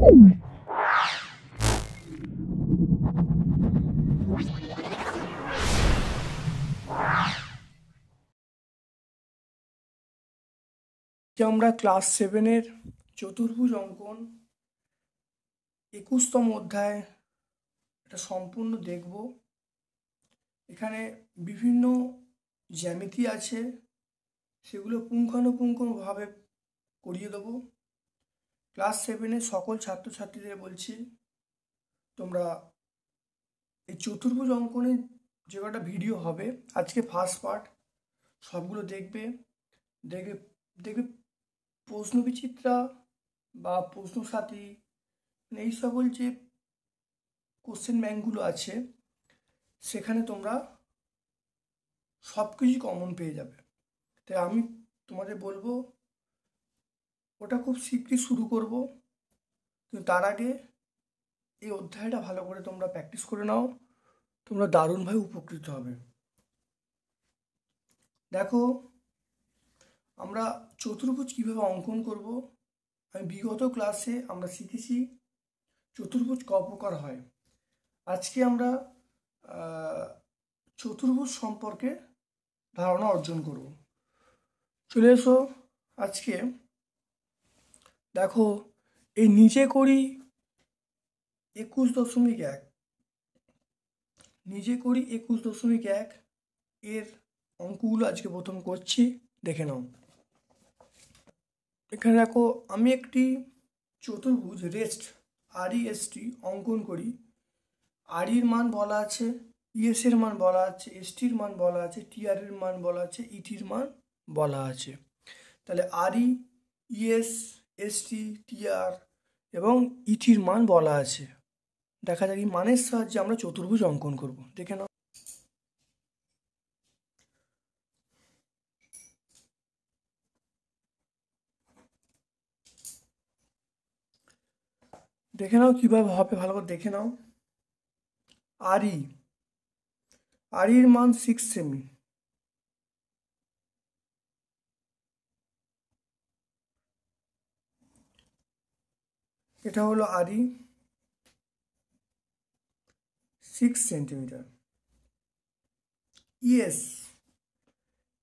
আমরা ক্লাস 7-এর চতুর্ভুজ অঙ্কন 21তম অধ্যায় এটা সম্পূর্ণ দেখব। এখানে বিভিন্ন জ্যামিতি আছে, সেগুলো পুঙ্খানুপুঙ্খভাবে করিয়ে দেবো। ক্লাস 7-এর সকল ছাত্রছাত্রীদের বলছি, তোমরা এই চতুর্ভুজ অঙ্কনের যে কটা ভিডিও হবে আজকে ফার্স্ট পার্ট সবগুলো দেখবে। দেখবে প্রশ্নবিচিত্রা বা প্রশ্নসাথী এই সকল যে কোশ্চেন ব্যাংকগুলো আছে সেখানে তোমরা সব কিছু কমন পেয়ে যাবে। তাই আমি তোমাদের বলবো ওটা খুব শীঘ্রই শুরু করব, কিন্তু তার আগে এই অধ্যায়টা ভালো করে তোমরা প্র্যাকটিস করে নাও, তোমরা দারুণভাবে উপকৃত হবে। দেখো, আমরা চতুর্ভুজ কীভাবে অঙ্কন করব। আমি বিগত ক্লাসে আমরা শিখেছি চতুর্ভুজ ক প্রকার হয়। আজকে আমরা চতুর্ভুজ সম্পর্কে ধারণা অর্জন করব। চলে এসো। আজকে দেখো, এই নিচে করি 21.1, নিচে করি 21.1 এর অঙ্কগুলো আজকে প্রথম করছি, দেখে নাও। এখানে দেখো, আমি একটি চতুর্ভুজ রেস্ট REST অঙ্কন করি। REর মান বলা আছে, ES এর মান বলা আছে, STর মান বলা আছে, TR এর মান বলা আছে, ETর মান বলা আছে। তাহলে RE, ES, ST, TR এবং ETর মান বলা আছে। দেখা যাক এই মানের সাহায্যে আমরা চতুর্ভুজ অঙ্কন করব, দেখে নাও। দেখে নাও কীভাবে হবে, ভালো করে দেখে নাও। REর মান 6 সেমি, এটা হলো RE 6 সেন্টিমিটার।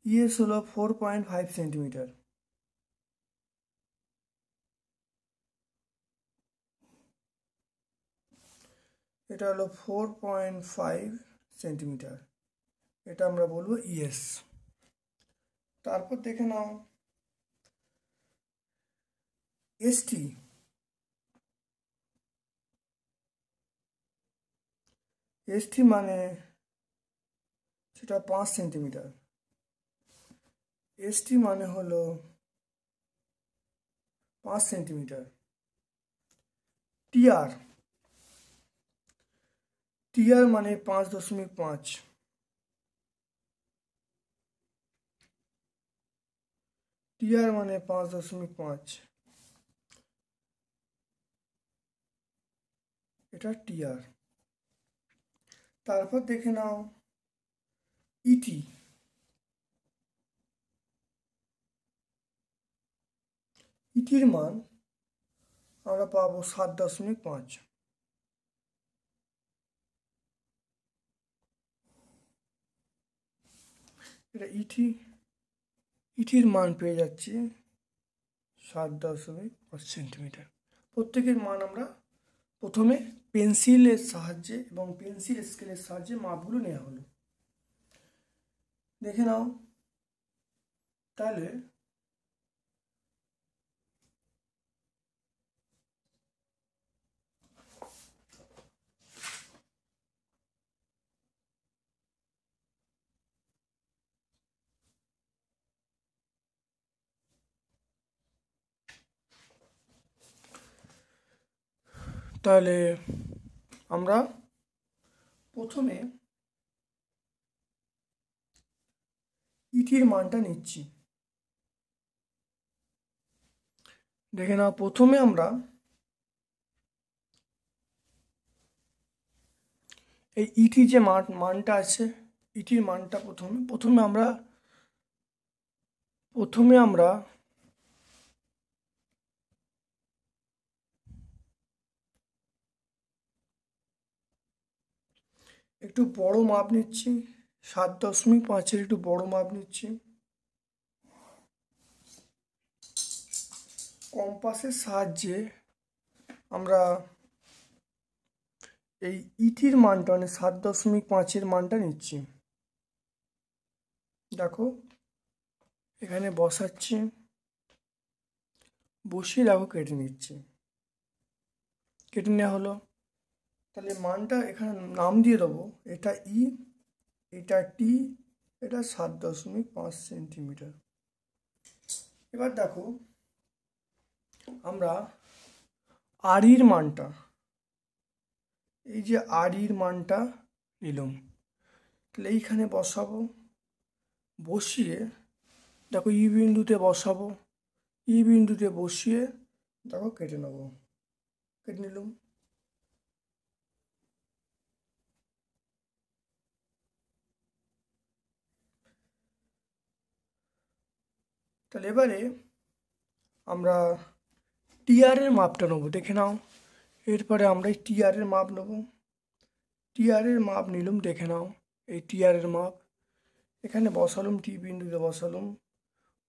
ES হলো 4.5 সেন্টিমিটার। এটা হলো 4.5 সেন্টিমিটার, এটা আমরা বলবো ES। তারপর দেখে নাও ST মানে সেটা 5 সেন্টিমিটার। ST মানে হলো 5 সেন্টিমিটার। TR মানে 5.5, TR মানে 5.5, এটা TR। তারপর দেখে নাও ETর মান আমরা পাবো 7.5। এটা ইটির মান পেয়ে যাচ্ছি 7.5 সেন্টিমিটার। প্রত্যেকের মান আমরা প্রথমে পেন্সিলের সাহায্যে এবং পেন্সিল স্কেলের সাহায্যে মাপগুলো নেওয়া হলো, দেখে নাও। তাহলে আমরা প্রথমে ইটির মানটা নিচ্ছি, দেখে নাও। প্রথমে আমরা এই ইটির যে মানটা আছে, ইটির মানটা প্রথমে আমরা একটু বড় মাপ নিচ্ছি, 7.5-এর একটু বড় মাপ নিচ্ছি। কম্পাসের সাহায্যে আমরা এই ইটির মানটা মানে 7.5-এর মানটা নিচ্ছি। দেখো এখানে বসাচ্ছি, বসিয়ে দেখো কেটে নিচ্ছি, কেটে নেওয়া হলো। তাহলে মানটা এখানে নাম দিয়ে দেবো, এটা ই, এটা টি, এটা 7.5 সেন্টিমিটার। এবার দেখো আমরা আড়ির মানটা, এই যে আড়ির মানটা নিলাম, তাহলে এইখানে বসাবো, বসিয়ে দেখো ই বিন্দুতে বসাবো, ই বিন্দুতে বসিয়ে দেখো কেটে নেব, কেটে নিলাম। তাহলে এবারে আমরা টিআরের মাপটা নেবো, দেখে নাও। এরপরে আমরা এই টিআরের মাপ নেব, টিআরের মাপ নিলাম, দেখে নাও এই টিআরের মাপ। এখানে বসালাম, টি বিন্দুতে বসালাম,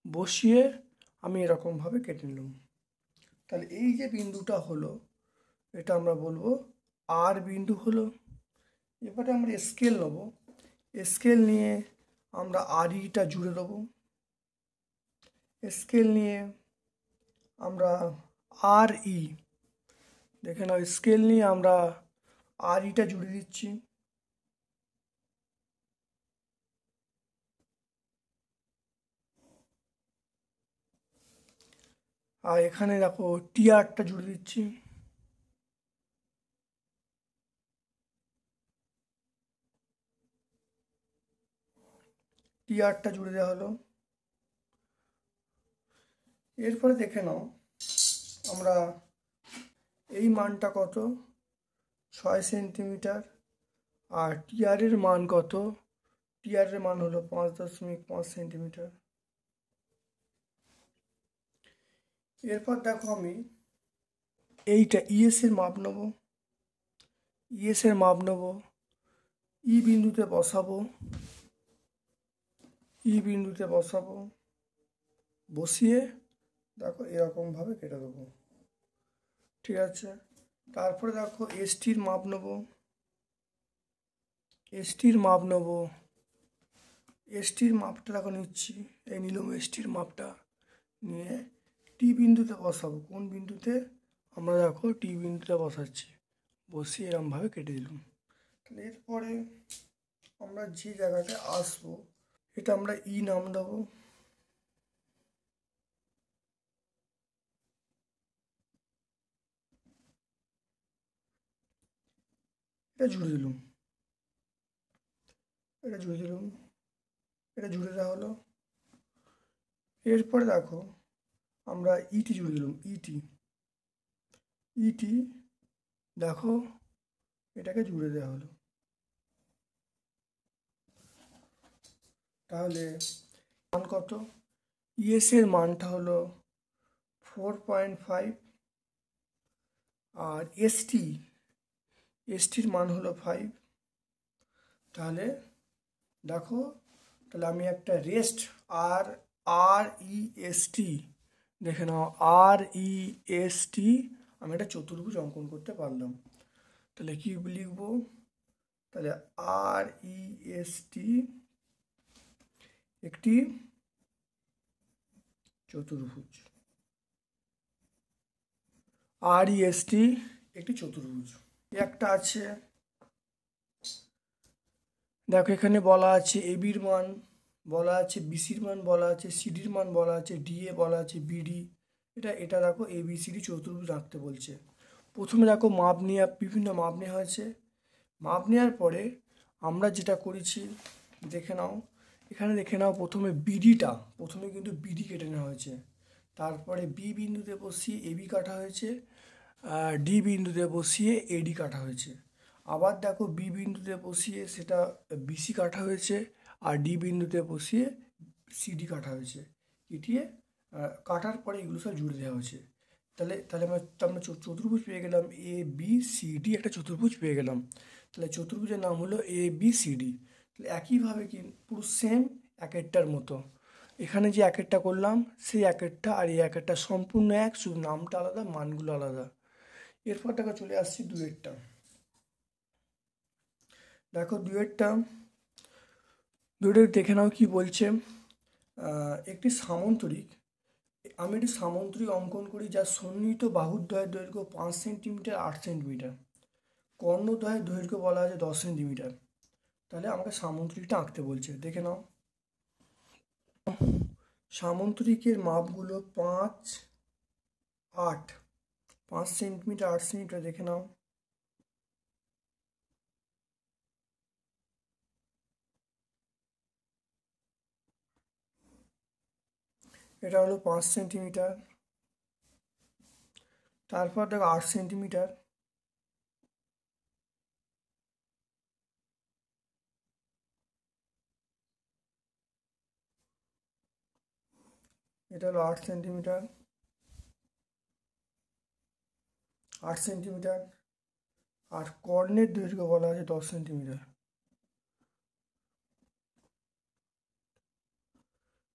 বসিয়ে আমি এরকমভাবে কেটে নিলাম। তাহলে এই যে বিন্দুটা হলো, এটা আমরা বলবো আর বিন্দু হলো। এবারে আমরা স্কেল নেব, স্কেল নিয়ে আমরা আড়িটা জুড়ে দেবো, স্কেল নিয়ে আমরা আর ই, দেখে নাও স্কেল নিয়ে আমরা আর ইটা জুড়ে দিচ্ছি। আর এখানে দেখো টিআরটা জুড়ে দিচ্ছি। টিআরটা জুড়ে দেওয়া হলো। এরপরে দেখে নাও আমরা এই মানটা কত, 6 সেন্টিমিটার, আর টিআরের মান কত, টিআরের মান হলো 5.5 সেন্টিমিটার। এরপর দেখো আমি এইটা ইএসের মাপ নেব, ইএসের মাপ নেব, ই বিন্দুতে বসাবো, ই বিন্দুতে বসাবো, বসিয়ে দেখো এরকমভাবে কেটে দেবো, ঠিক আছে। তারপরে দেখো এসটির মাপ নেব, এসটির মাপ নেব, এসটির মাপটা দেখো নিচ্ছি, এই নিলাম এসটির মাপটা, নিয়ে টি বিন্দুতে বসাবো। কোন বিন্দুতে, আমরা দেখো টি বিন্দুতে বসাচ্ছি, বসিয়ে এরকমভাবে কেটে দিলাম। তাহলে এরপরে আমরা যে জায়গাটা আসবো, এটা আমরা ই নাম দেবো, এটা জুড়ে দিলাম, এটা জুড়ে দিলাম, এটা জুড়ে দেওয়া হলো। এরপরে দেখো আমরা ইটি জুড়ে দিলাম, ইটি, ইটি দেখো এটাকে জুড়ে দেওয়া হলো। তাহলে মান কত, ইএসের মানটা হলো 4.5, আর এসটির মান হলো 5। তাহলে দেখো, তাহলে আমি একটা রেস্ট আর আর ই এস টি, দেখে নাও আর ই এস টি, আমি একটা চতুর্ভুজ অঙ্কন করতে পারলাম। তাহলে কি লিখবো, তাহলে আর ই এস টি একটি চতুর্ভুজ, আর ই এস টি একটি চতুর্ভুজ। একটা আছে দেখো, এখানে বলা আছে এবির মান, বলা আছে বিসির মান, বলা আছে সিডির মান, বলা আছে ডিএ, বলা আছে বিডি। এটা দেখো এবিসিডি চতুর্ভুজ রাখতে বলছে। প্রথমে দেখো মাপ নিয়ে, বিভিন্ন মাপ নেওয়া হয়েছে। মাপ নেওয়ার পরে আমরা যেটা করেছি দেখে নাও, এখানে দেখে নাও প্রথমে বিডিটা, প্রথমে কিন্তু বিডি কেটে নেওয়া হয়েছে, তারপরে বি বিন্দুতে বসিয়ে এবি কাটা হয়েছে, ডি বিন্দুতে বসিয়ে এডি কাটা হয়েছে। আবার দেখো বি বিন্দুতে বসিয়ে সেটা বিসি কাটা হয়েছে, আর ডি বিন্দুতে বসিয়ে সিডি কাটা হয়েছে। কেটিয়ে কাটার পরে এগুলো সব জুড়ে দেওয়া হয়েছে। তাহলে আমরা চতুর্ভুজ পেয়ে গেলাম, এ বি সি ডি একটা চতুর্ভুজ পেয়ে গেলাম। তাহলে চতুর্ভুজের নাম হলো ABCD। তাহলে একইভাবে কি পুরো সেম এক একটার মতো এখানে যে এক একটা করলাম সেই এক একটা আর এই এক একটা সম্পূর্ণ এক, শুধু নামটা আলাদা, মানগুলো আলাদা। এরপর দেখো চলে আসছি দুয়েরটা। দেখো দুয়েরটা দেখে নাও কি বলছে। একটি সামন্তরিক, আমি একটি সামন্তরিক অঙ্কন করি যার সন্নিহিত বাহুদ্বয়ের দৈর্ঘ্য 5 সেন্টিমিটার 8 সেন্টিমিটার, কর্ণদ্বয়ের দৈর্ঘ্য বলা আছে 10 সেন্টিমিটার। তাহলে আমাকে সামন্তরিকটা আঁকতে বলছে, দেখে নাও। সামন্তরিকের মাপগুলো 5, 8, 5 সেন্টিমিটার 8 সেন্টিমিটার, দেখে নাও। এটা হলো 5 সেন্টিমিটার। তারপর দেখো 8 সেন্টিমিটার, এটা হলো 8 সেন্টিমিটার, 8 সেন্টিমিটার। আর কর্ণের দৈর্ঘ্য বলা আছে 10 সেন্টিমিটার,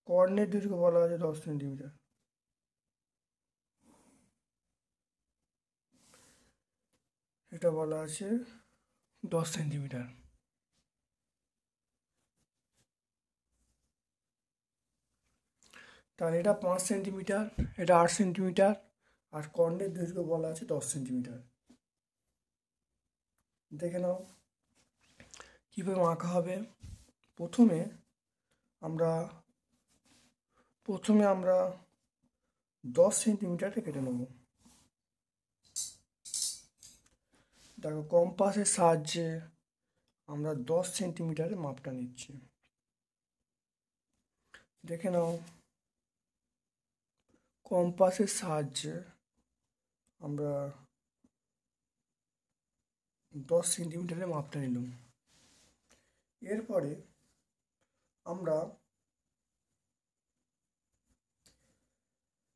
কর্ণের দৈর্ঘ্য বলা আছে 10 সেন্টিমিটার। এটা বলা আছে 10 সেন্টিমিটার। তাহলে এটা 5 সেন্টিমিটার, এটা 8 সেন্টিমিটার, আর কর্ণের দৈর্ঘ্য বলা আছে 10 সেন্টিমিটার। দেখে নাও কীভাবে আঁকা হবে। প্রথমে আমরা 10 সেন্টিমিটারটা কেটে নেব। দেখো কম্পাসের সাহায্যে আমরা 10 সেন্টিমিটারের মাপটা নিচ্ছি, দেখে নাও। কম্পাসের সাহায্যে আমরা 10 সেন্টিমিটারের মাপটা নিলাম। এরপরে আমরা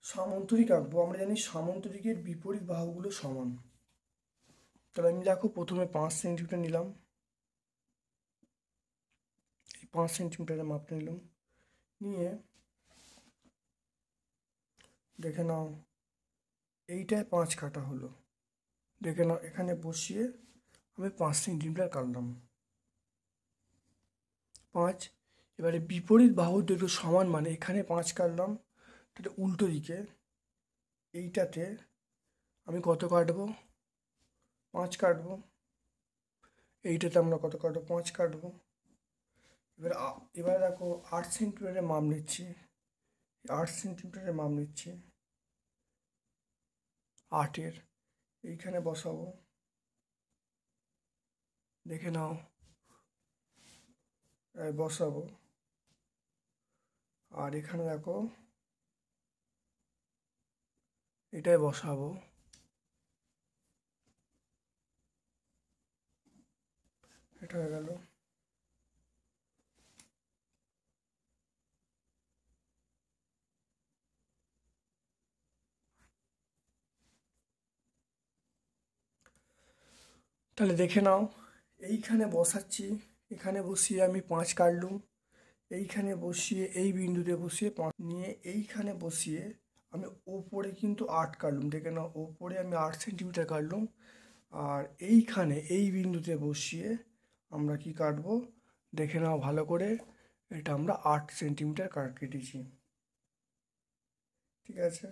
সামন্তরিক আঁকবো। আমরা জানি সামন্তরিকের বিপরীত বাহুগুলো সমান। তাহলে আমি দেখো প্রথমে 5 সেন্টিমিটার নিলাম, এই 5 সেন্টিমিটারের মাপটা নিলাম, নিয়ে দেখে নাও এইটায় 5 কাটা হলো। দেখে নাও এখানে বসিয়ে আমি 5 সেন্টিমিটার কাটলাম, 5। এবারে বিপরীত বাহুর দৈর্ঘ্য সমান মানে এখানে 5 কাটলাম, তাহলে উল্টো দিকে এইটাতে আমি কত কাটবো? 5 কাটবো। এইটাতে আমরা কত কাটবো? 5 কাটবো। এবার দেখো 8 সেন্টিমিটারের মাপ নিচ্ছি, 8 সেন্টিমিটারের মাপ নিচ্ছি, 8-এর এইখানে বসাবো, দেখে নাও বসাবো। আর এখানে দেখো এটাই বসাবো, এটা হয়ে গেল। তাহলে দেখে নাও এইখানে বসাচ্ছি, এখানে বসিয়ে আমি 5 কাটলুম, এইখানে বসিয়ে এই বিন্দুতে বসিয়ে 5 নিয়ে এইখানে বসিয়ে আমি ওপরে কিন্তু 8 কাটলুম, দেখে নাও ওপরে আমি 8 সেন্টিমিটার কাটলুম। আর এইখানে এই বিন্দুতে বসিয়ে আমরা কি কাটবো? দেখে নাও ভালো করে, এটা আমরা 8 সেন্টিমিটার কেটেছি, ঠিক আছে।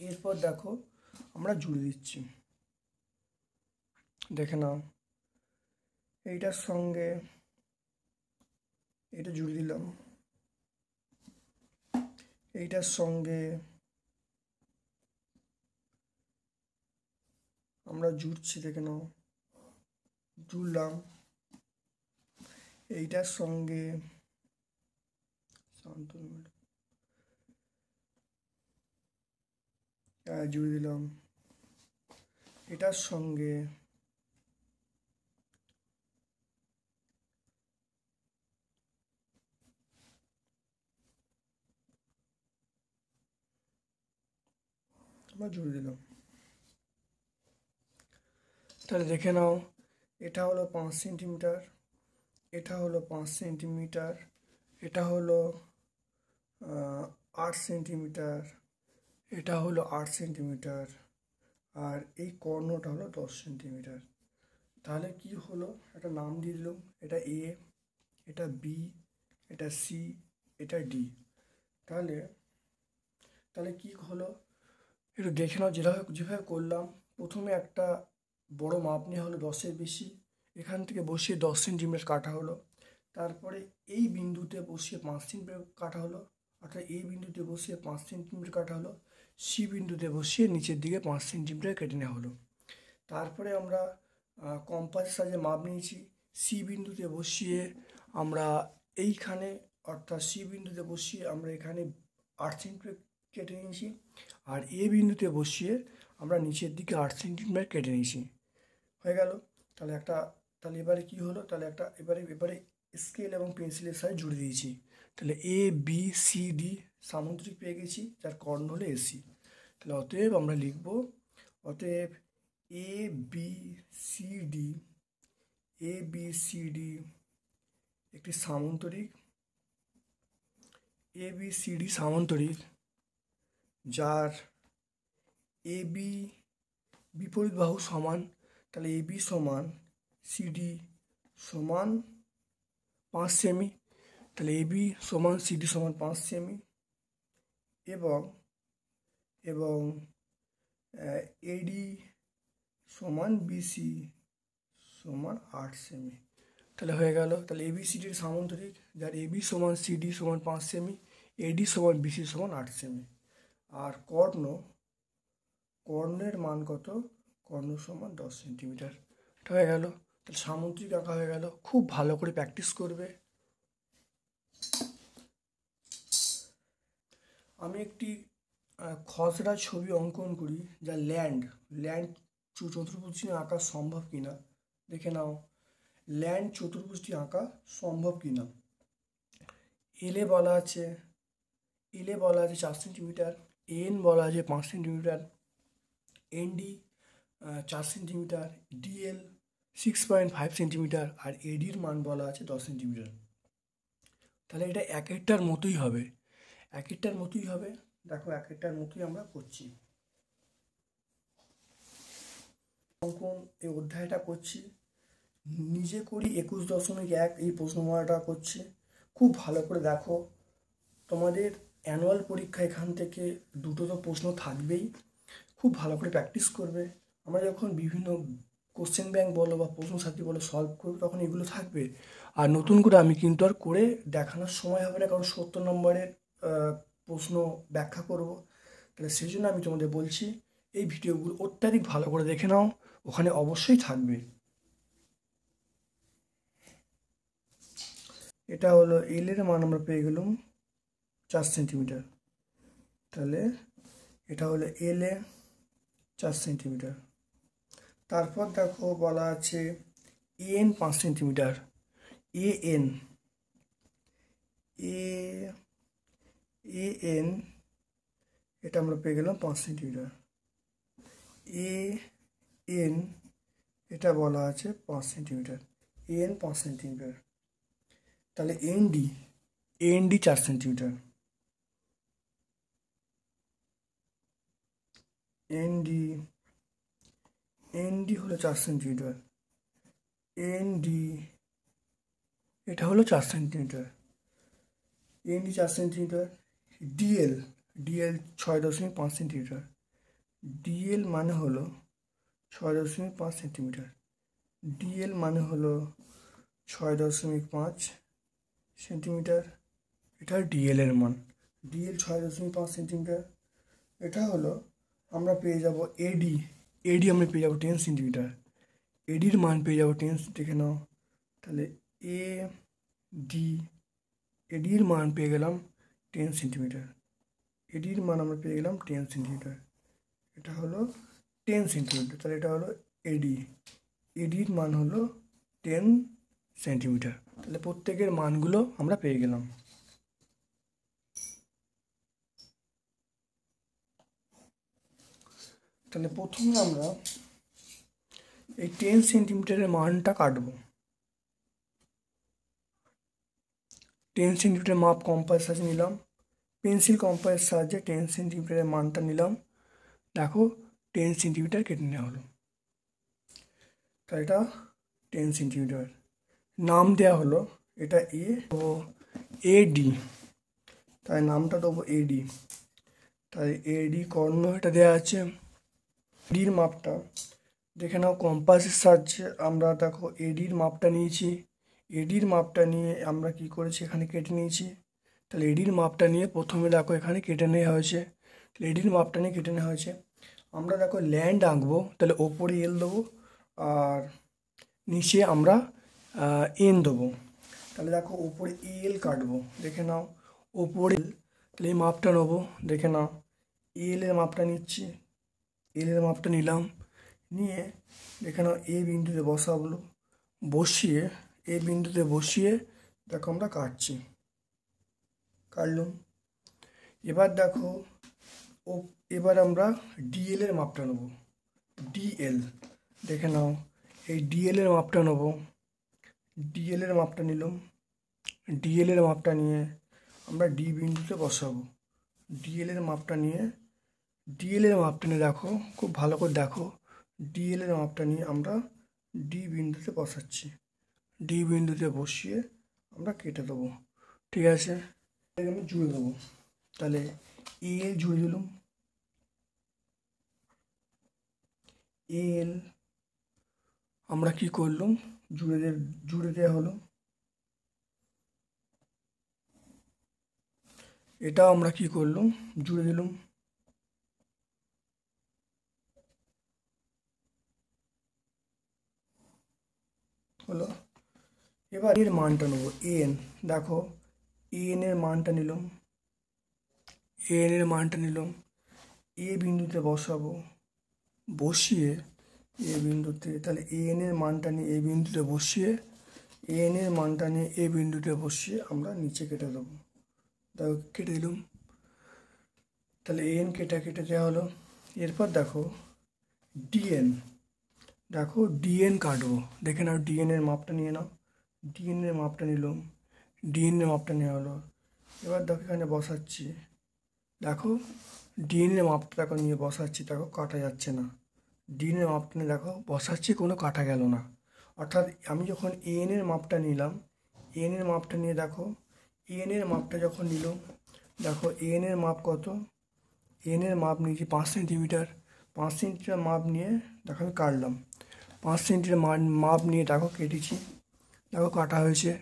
এরপর দেখো আমরা জুড়ে দিচ্ছি, দেখে নাও এইটার সঙ্গে এটা জুড়ে দিলাম, এইটার সঙ্গে আমরা জুড়ছি, দেখে নাও জুড়লাম, এইটার সঙ্গে জুড়ে দিলাম, এটার সঙ্গে আমরা জুড়ে দিলাম। তাহলে দেখে নাও, এটা হলো 5 সেন্টিমিটার, এটা হলো 5 সেন্টিমিটার, এটা হলো 8 সেন্টিমিটার, এটা হলো 8 সেন্টিমিটার, আর এই কর্ণটা হলো 10 সেন্টিমিটার। তাহলে কি হলো, একটা নাম দিয়ে দিলাম, এটা এ, এটা বি, এটা সি, এটা ডি। তাহলে তাহলে কি হলো একটু দেখে নাও। যেভাবে করলাম, প্রথমে একটা বড় মাপ নেওয়া হলো 10-এর বেশি, এখান থেকে বসিয়ে 10 সেন্টিমিটার কাটা হলো। তারপরে এই বিন্দুতে বসিয়ে 5 সেন্টিমিটার কাটা হলো, অর্থাৎ এই বিন্দুতে বসিয়ে 5 সেন্টিমিটার কাটা হলো। সি বিন্দুতে বসিয়ে নিচের দিকে 5 সেন্টিমিটার কেটে নেওয়া হলো। তারপরে আমরা কম্পাসের সাহায্যে মাপ নিয়েছি। সি বিন্দুতে বসিয়ে আমরা এইখানে, অর্থাৎ সি বিন্দুতে বসিয়ে আমরা এখানে 8 সেন্টিমিটার কেটে নিয়েছি, আর এ বিন্দুতে বসিয়ে আমরা নিচের দিকে 8 সেন্টিমিটার কেটে নিয়েছি। হয়ে গেল। তাহলে এবারে কি হলো, তাহলে এবারে স্কেল এবং পেন্সিলের সাহায্যে জুড়ে দিয়েছি। তাহলে এ বি সি ডি সামুদ্রিক পেয়ে গেছি, যার কর্ণ হলো এসি। তাহলে অতএব আমরা লিখব, অতএব A B C D, A B C D একটি সামান্তরিক, এ বি সি ডি সামান্তরিক, যার এ বি বিপরীত বাহু সমান। তাহলে এ বি সমান সিডি সমান 5 সেমি। তাহলে এ বি সমান সিডি সমান 5 সেমি, এবং এডি সমান বিসি সমান 8 সেমি। তাহলে হয়ে গেল। তাহলে এ বি সিডির সামান্তরিক, যার এ বি সমান সিডি সমান 5 সেমি, এডি সমান বিসি সমান 8 সেমি। আর কর্ণের মান কত? কর্ণ সমান 10 সেন্টিমিটার। এটা হয়ে গেল। তাহলে সামুদ্রিক আঁকা হয়ে গেল। খুব ভালো করে প্র্যাকটিস করবে। আমি একটি খসড়া ছবি অঙ্কন করি, যা ল্যান্ড চতুর্ভুজটি আঁকা সম্ভব কিনা দেখে নাও। ল্যান্ড চতুর্ভুজটি আঁকা সম্ভব কিনা। এলে বলা আছে 4 সেন্টিমিটার, এন বলা আছে 5 centimetre, ND 4 centimetre, DL 6.5 centimetre, আর এডির মান বলা আছে 10 সেন্টিমিটার। তাহলে এটা এক একটার মতোই হবে, দেখো এক একটার মতোই আমরা করছি। অঙ্কন এই অধ্যায়টা করছি, নিজে করি 21.1 এই প্রশ্নমালাটা করছি। খুব ভালো করে দেখো, তোমাদের অ্যানুয়াল পরীক্ষা এখান থেকে 2টো তো প্রশ্ন থাকবেই। খুব ভালো করে প্র্যাকটিস করবে। আমরা যখন বিভিন্ন কোশ্চেন ব্যাংক বলো বা প্রশ্ন সাথী বলো সলভ করবো, তখন এগুলো থাকবে। আর নতুন করে আমি কিন্তু আর করে দেখানোর সময় হবে না, কারণ 70 নম্বরের প্রশ্ন ব্যাখ্যা করব। তাহলে সেই জন্য আমি তোমাদের বলছি, এই ভিডিওগুলো অত্যাধিক ভালো করে দেখে নাও, ওখানে অবশ্যই থাকবে। এটা হলো এল এর মান আমরা পেয়ে গেলাম 4 সেন্টিমিটার। তাহলে এটা হলো এল এ 4 সেন্টিমিটার। তারপর দেখো বলা আছে এন 5 সেন্টিমিটার, এন এটা আমরা পেয়ে গেলাম 5 সেন্টিমিটার। এন এটা বলা আছে 5 সেন্টিমিটার, এন 5 সেন্টিমিটার। তাহলে এনডি 4 সেন্টিমিটার, এনডি হলো 4 সেন্টিমিটার, এনডি এটা হলো 4 centimetre, ND 4 centimetre. DL 6.5 centimetre, DL মানে হলো 6.5 সেন্টিমিটার, ডিএল মানে হলো 6.5 সেন্টিমিটার। এটা ডিএল এর মান, ডিএল 6.5 সেন্টিমিটার। এটা হলো আমরা পেয়ে যাব এডি আমরা পেয়ে যাব 10 সেন্টিমিটার, এডির মান পেয়ে যাব 10, দেখে নাও। তাহলে এডির মান পেয়ে গেলাম 10 সেন্টিমিটার, এডির মান আমরা পেয়ে গেলাম 10 সেন্টিমিটার। এটা হলো 10 সেন্টিমিটার, তাহলে এটা হলো এডির মান হলো 10 সেন্টিমিটার। তাহলে প্রত্যেকের মানগুলো আমরা পেয়ে গেলাম। তাহলে প্রথমে আমরা এই 10 সেন্টিমিটারের মানটা কাটবো। 10 সেন্টিমিটার মাপ কম্পাস সাহায্যে নিলাম, পেন্সিল কম্পাসের সাহায্যে 10 সেন্টিমিটারের মানটা নিলাম। দেখো 10 সেন্টিমিটার কেটে নেওয়া হলো। তাই এটা 10 সেন্টিমিটার। নাম দেওয়া হলো, এটা এডি, তাই নামটা দেবো এডি। তাই এডি কর্ণ এটা দেওয়া আছে। এডির মাপটা দেখে নাও, কম্পাসের সাহায্যে আমরা দেখো এডির মাপটা নিয়েছি। এডির মাপটা নিয়ে আমরা কি করেছি, এখানে কেটে নিয়েছি। তাহলে এডির মাপটা নিয়ে প্রথমে দেখো এখানে কেটে নেওয়া হয়েছে। তাহলে এডির মাপটা নিয়ে কেটে নেওয়া হয়েছে। আমরা দেখো ল্যান্ড আঁকবো, তাহলে ওপরে এল দেবো আর নিচে আমরা এন দেবো। তাহলে দেখো ওপরে এল কাটবো, দেখে নাও ওপরে। তাহলে এই মাপটা নেবো, দেখে নাও এল এর মাপটা নিচ্ছি। এল এর মাপটা নিলাম, নিয়ে দেখে নাও এ বিন্দুতে বসাবো। বসিয়ে এ বিন্দুতে বসিয়ে দেখো আমরা কাটছি, কাটলাম। এবার দেখো এবার আমরা ডিএল এর মাপটা নেব। ডিএল দেখে নাও, এই ডিএল এর মাপটা নেব। ডিএল এর মাপটা নিলাম। ডিএল এর মাপটা নিয়ে আমরা ডি বিন্দুতে বসাবো। ডিএল এর মাপটা নিয়ে দেখো খুব ভালো করে দেখো, ডিএল এর মাপটা নিয়ে আমরা ডি বিন্দুতে বসাচ্ছি। ডি বিন্দুতে বসিয়ে আমরা কেটে দেবো, ঠিক আছে। আমি জুড়ে দেবো, তাহলে এল জুড়ে দিলাম। এল আমরা কি করলাম, জুড়ে দেওয়া হলো। এটাও আমরা কি করলাম, জুড়ে দিলাম। হলো। এবার এর মানটা নেবো, এন। দেখো এন এর মানটা নিলাম। এন এর মানটা নিলাম, এ বিন্দুতে বসাবো। বসিয়ে এ বিন্দুতে, তাহলে এন এর মানটা নিয়ে এ বিন্দুতে বসিয়ে, এন এর মানটা নিয়ে এ বিন্দুতে বসিয়ে আমরা নিচে কেটে দেবো। দেখো কেটে দিলাম। তাহলে এন কেটে দেওয়া হলো। এরপর দেখো ডিএন, দেখো ডিএন কাটবো, দেখে নাও ডিএন এর মাপটা নিয়ে নাও। ডিএন এর মাপটা নিলাম, ডিএন এর মাপটা নেওয়া হলো। এবার দেখো এখানে বসাচ্ছি। দেখো ডিএন এর মাপটা দেখো নিয়ে বসাচ্ছি, দেখো কাটা যাচ্ছে না। ডিএন এর মাপটা নিয়ে দেখো বসাচ্ছি, কোনো কাটা গেল না। অর্থাৎ আমি যখন এন এর মাপটা নিলাম, এন এর মাপটা নিয়ে দেখো, এন এর মাপটা যখন নিলাম, দেখো এন এর মাপ কত, এন এর মাপ নিয়েছি 5 সেন্টিমিটার। 5 সেন্টিমিটার মাপ নিয়ে দেখো আমি কাটলাম। 5 সেন্টিমিটার মাপ নিয়ে দেখো কেটেছি, দেখো কাটা হয়েছে।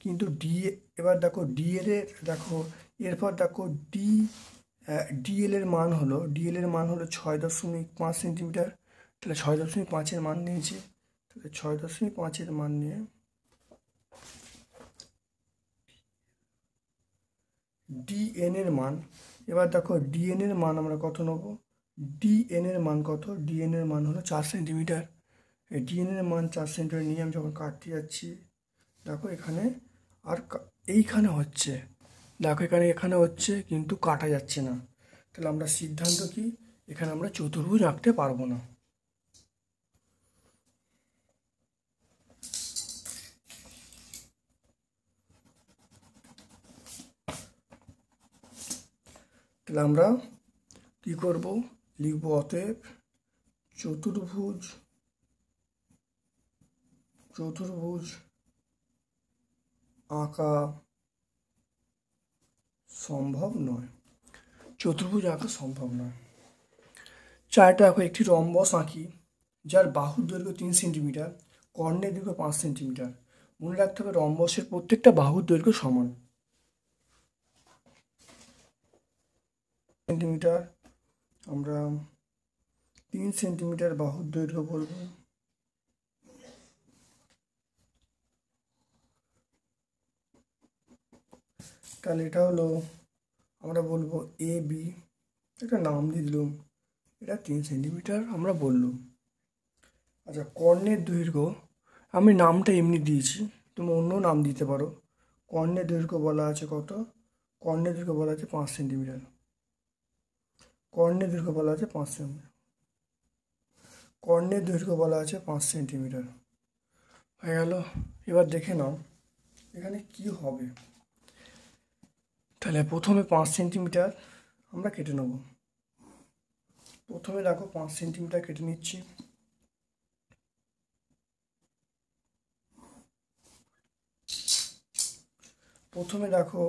কিন্তু এবার দেখো ডিএল এর দেখো, এরপর দেখো ডিএল এর মান হলো, 6.5 সেন্টিমিটার। তাহলে 6.5-এর মান নিয়েছি। তাহলে 6.5-এর মান নিয়ে ডিএন এর মান, এবার দেখো ডিএন এর মান আমরা কত নেব, ডিএন এর মান কত, ডিএন এর মান হলো 4 সেন্টিমিটার। এই ডিএন এর মান 4 সেন্টিমিটার নিয়ে আমি যখন কাটতে যাচ্ছি, দেখো এখানে আর এইখানে হচ্ছে, দেখো এখানে হচ্ছে কিন্তু কাটা যাচ্ছে না। তাহলে আমরা সিদ্ধান্ত কি, এখানে আমরা চতুর্ভুজ আঁকতে পারবো না। তাহলে আমরা কি করব, লিখব অতএব চতুর্ভুজ আঁকা সম্ভব নয়। চতুর্ভুজ আঁকা সম্ভব নয়। চারটা দেখো, একটি রম্বস আঁকি যার বাহুর দৈর্ঘ্য 3 সেন্টিমিটার, কর্ণের দৈর্ঘ্য 5 সেন্টিমিটার। মনে রাখতে হবে রম্বসের প্রত্যেকটা বাহুর দৈর্ঘ্য সমান। সেন্টিমিটার, আমরা 3 সেন্টিমিটার বাহুর দৈর্ঘ্য বলবো। তাহলে এটা হলো, আমরা বলবো এ বি, একটা নাম দিয়ে দিলাম, এটা 3 সেন্টিমিটার আমরা বললাম। আচ্ছা কর্ণের দৈর্ঘ্য, আমি নামটা এমনি দিয়েছি, তুমি অন্য নাম দিতে পারো। কর্ণের দৈর্ঘ্য বলা আছে কত, কর্ণের দৈর্ঘ্য বলা আছে 5 সেন্টিমিটার। কর্ণের দৈর্ঘ্য বলা আছে 5 সেন্টিমিটার। কর্ণের দৈর্ঘ্য বলা আছে 5 সেন্টিমিটার। হয়ে গেল। এবার দেখে নাও এখানে কি হবে। তাহলে প্রথমে 5 সেন্টিমিটার আমরা কেটে নেব। প্রথমে দেখো 5 সেন্টিমিটার কেটে নিচ্ছি। প্রথমে দেখো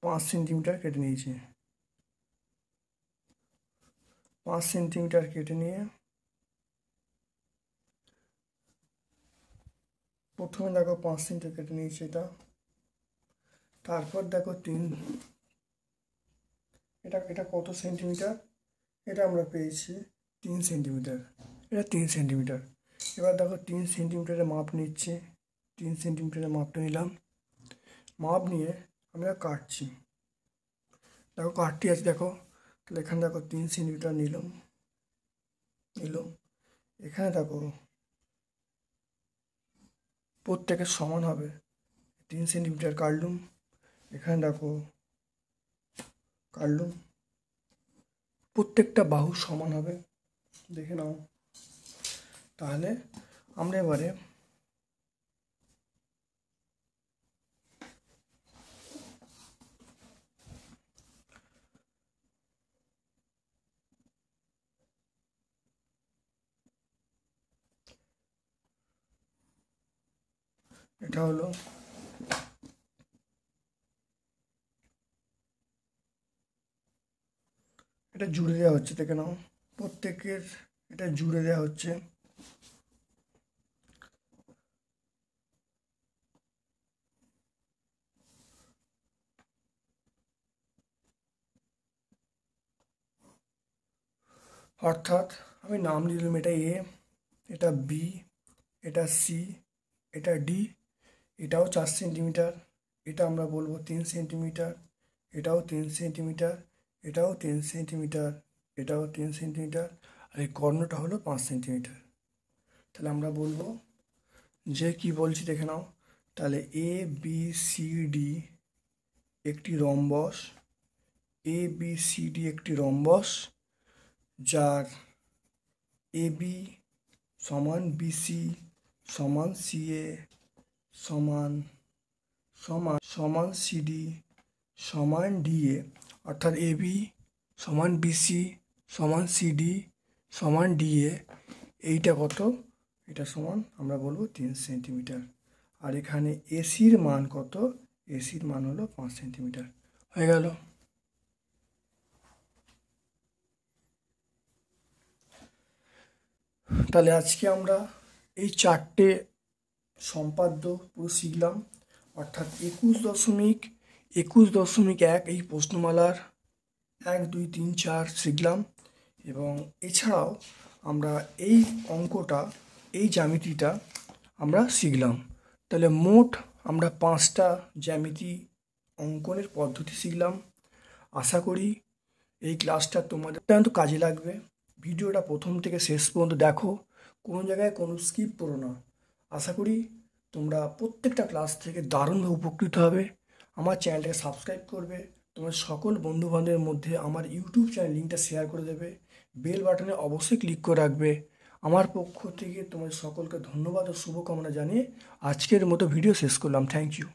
5 সেন্টিমিটার কেটে নিয়েছি। 5 সেন্টিমিটার কেটে নিয়ে প্রথমে দেখো 5 সেন্টিমিটার কেটে নিয়েছি এটা। তারপর দেখো এটা কত সেন্টিমিটার, এটা আমরা পেয়েছি 3 সেন্টিমিটার। এটা 3 সেন্টিমিটার। এবার দেখো 3 সেন্টিমিটারের মাপ নিচ্ছে। 3 সেন্টিমিটারের মাপটা নিলাম। মাপ নিয়ে আমরা কাটছি। দেখো কাটটি আছে দেখো। তাহলে এখানে দেখো 3 সেন্টিমিটার নিলাম। এখানে দেখো প্রত্যেকের সমান হবে। 3 সেন্টিমিটার কাটলুম। এখানে দেখো কাটলুম। প্রত্যেকটা বাহু সমান হবে, দেখে নাও। তাহলে আমরা এবারে এটা হলো এটা জুড়ে দেওয়া হচ্ছে, দেখে নাও। প্রত্যেকের এটা জুড়ে দেওয়া হচ্ছে। অর্থাৎ আমি নাম দিলাম, এটা এ, এটা বি, এটা সি, এটা ডি, এটাও 4 সেন্টিমিটার, এটা আমরা বলবো 3 সেন্টিমিটার, এটাও 3 সেন্টিমিটার, এটাও 3 সেন্টিমিটার, এটাও 3 সেন্টিমিটার, আর এই কর্ণটা হলো 5 সেন্টিমিটার। তাহলে আমরা বলবো যে কি বলছি দেখে নাও। তাহলে এ বি সি ডি একটি rhombus. A B C D একটি রম্বস যার এ বি সমান বিসি সমান সিএ সমান সমান সমান সিডি সমান ডিএ। অর্থাৎ এ বি সমান বিসি সমান সিডি সমান ডিএ। এইটা কত? এটা সমান আমরা বলবো 3 সেন্টিমিটার। আর এখানে এসির মান কত? এসির মান হলো 5 সেন্টিমিটার। হয়ে গেল। তাহলে আজকে আমরা এই 4টে সম্পাদ্য পুরো শিখলাম। অর্থাৎ 21.1 এই প্রশ্নমালার 1 2 3 4 শিখলাম। এবং এছাড়াও আমরা এই অঙ্কটা, এই জ্যামিতিটা আমরা শিখলাম। তাহলে মোট আমরা 5টা জ্যামিতি অঙ্কনের পদ্ধতি শিখলাম। আশা করি এই ক্লাসটা তোমাদের অত্যন্ত কাজে লাগবে। ভিডিওটা প্রথম থেকে শেষ পর্যন্ত দেখো, কোনো জায়গায় কোনো স্কিপ করো না। আশা করি তোমরা প্রত্যেকটা ক্লাস থেকে দারুণভাবে উপকৃত হবে। আমার চ্যানেলটাকে সাবস্ক্রাইব করবে, তোমার সকল বন্ধুবান্ধবের মধ্যে আমার ইউটিউব চ্যানেল লিঙ্কটা শেয়ার করে দেবে, বেল বাটনে অবশ্যই ক্লিক করে রাখবে। আমার পক্ষ থেকে তোমাদের সকলকে ধন্যবাদ ও শুভকামনা জানিয়ে আজকের মতো ভিডিও শেষ করলাম। Thank you.